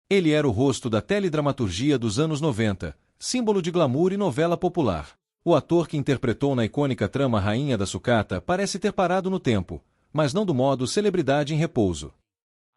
Ele era o rosto da teledramaturgia dos anos 90, símbolo de glamour e novela popular. O ator que interpretou na icônica trama Rainha da Sucata parece ter parado no tempo, mas não do modo celebridade em repouso.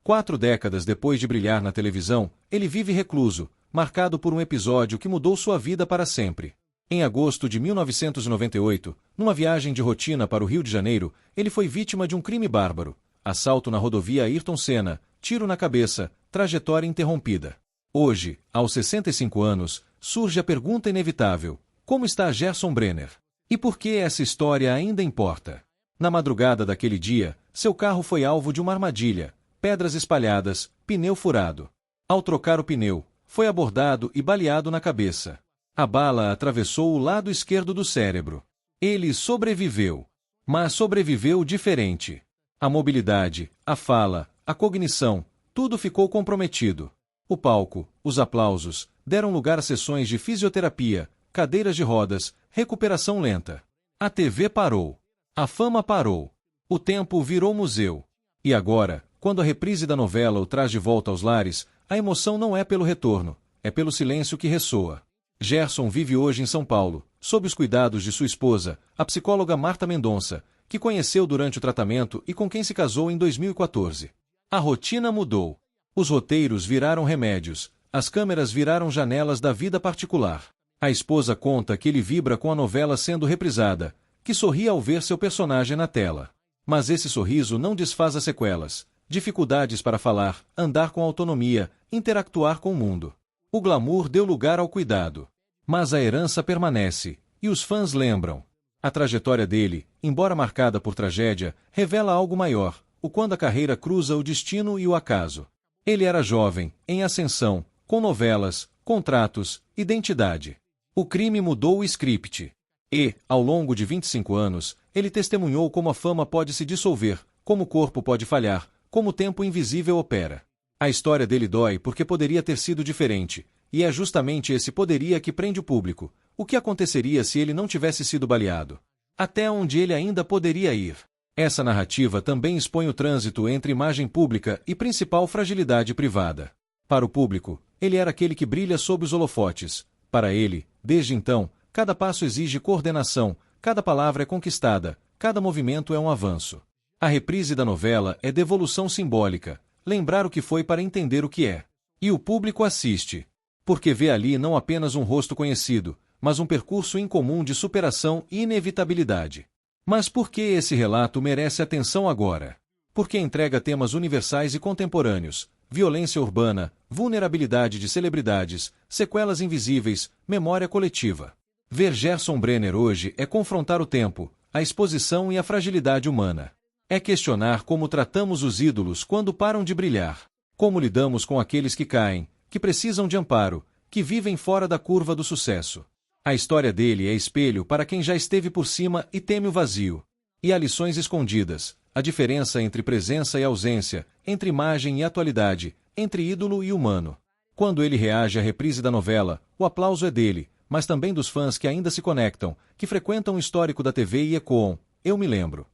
4 décadas depois de brilhar na televisão, ele vive recluso, marcado por um episódio que mudou sua vida para sempre. Em agosto de 1998, numa viagem de rotina para o Rio de Janeiro, ele foi vítima de um crime bárbaro: assalto na rodovia Ayrton Senna, tiro na cabeça, trajetória interrompida. Hoje, aos 65 anos, surge a pergunta inevitável: como está Gerson Brenner? E por que essa história ainda importa? Na madrugada daquele dia, seu carro foi alvo de uma armadilha: pedras espalhadas, pneu furado. Ao trocar o pneu, foi abordado e baleado na cabeça. A bala atravessou o lado esquerdo do cérebro. Ele sobreviveu. Mas sobreviveu diferente. A mobilidade, a fala, a cognição, tudo ficou comprometido. O palco, os aplausos, deram lugar a sessões de fisioterapia, cadeiras de rodas, recuperação lenta. A TV parou. A fama parou. O tempo virou museu. E agora, quando a reprise da novela o traz de volta aos lares, a emoção não é pelo retorno, é pelo silêncio que ressoa. Gerson vive hoje em São Paulo, sob os cuidados de sua esposa, a psicóloga Marta Mendonça, que conheceu durante o tratamento e com quem se casou em 2014. A rotina mudou. Os roteiros viraram remédios, as câmeras viraram janelas da vida particular. A esposa conta que ele vibra com a novela sendo reprisada, que sorri ao ver seu personagem na tela. Mas esse sorriso não desfaz as sequelas: dificuldades para falar, andar com autonomia, interactuar com o mundo. O glamour deu lugar ao cuidado. Mas a herança permanece, e os fãs lembram. A trajetória dele, embora marcada por tragédia, revela algo maior: o quando a carreira cruza o destino e o acaso. Ele era jovem, em ascensão, com novelas, contratos, identidade. O crime mudou o script. E, ao longo de 25 anos, ele testemunhou como a fama pode se dissolver, como o corpo pode falhar, como o tempo invisível opera. A história dele dói porque poderia ter sido diferente, e é justamente esse poderia que prende o público. O que aconteceria se ele não tivesse sido baleado? Até onde ele ainda poderia ir? Essa narrativa também expõe o trânsito entre imagem pública e principal fragilidade privada. Para o público, ele era aquele que brilha sob os holofotes. Para ele, desde então, cada passo exige coordenação, cada palavra é conquistada, cada movimento é um avanço. A reprise da novela é devolução simbólica, lembrar o que foi para entender o que é. E o público assiste, porque vê ali não apenas um rosto conhecido, mas um percurso incomum de superação e inevitabilidade. Mas por que esse relato merece atenção agora? Porque entrega temas universais e contemporâneos: violência urbana, vulnerabilidade de celebridades, sequelas invisíveis, memória coletiva. Ver Gerson Brenner hoje é confrontar o tempo, a exposição e a fragilidade humana. É questionar como tratamos os ídolos quando param de brilhar. Como lidamos com aqueles que caem, que precisam de amparo, que vivem fora da curva do sucesso. A história dele é espelho para quem já esteve por cima e teme o vazio. E há lições escondidas: a diferença entre presença e ausência, entre imagem e atualidade, entre ídolo e humano. Quando ele reage à reprise da novela, o aplauso é dele, mas também dos fãs que ainda se conectam, que frequentam o histórico da TV e ecoam: eu me lembro.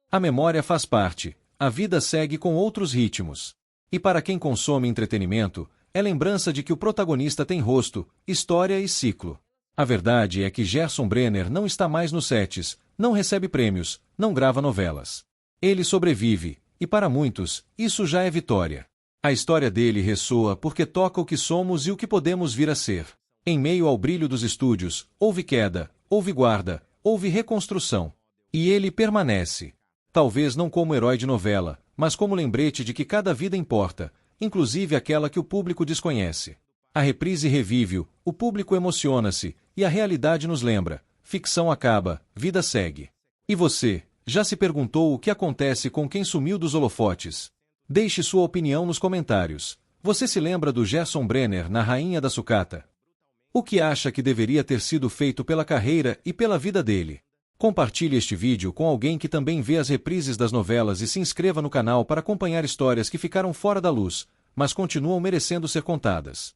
A memória faz parte, a vida segue com outros ritmos. E para quem consome entretenimento, é lembrança de que o protagonista tem rosto, história e ciclo. A verdade é que Gerson Brenner não está mais nos sets, não recebe prêmios, não grava novelas. Ele sobrevive, e para muitos, isso já é vitória. A história dele ressoa porque toca o que somos e o que podemos vir a ser. Em meio ao brilho dos estúdios, houve queda, houve guarda, houve reconstrução. E ele permanece. Talvez não como herói de novela, mas como lembrete de que cada vida importa, inclusive aquela que o público desconhece. A reprise revive-o, o público emociona-se, e a realidade nos lembra: ficção acaba, vida segue. E você, já se perguntou o que acontece com quem sumiu dos holofotes? Deixe sua opinião nos comentários. Você se lembra do Gerson Brenner na Rainha da Sucata? O que acha que deveria ter sido feito pela carreira e pela vida dele? Compartilhe este vídeo com alguém que também vê as reprises das novelas e se inscreva no canal para acompanhar histórias que ficaram fora da luz, mas continuam merecendo ser contadas.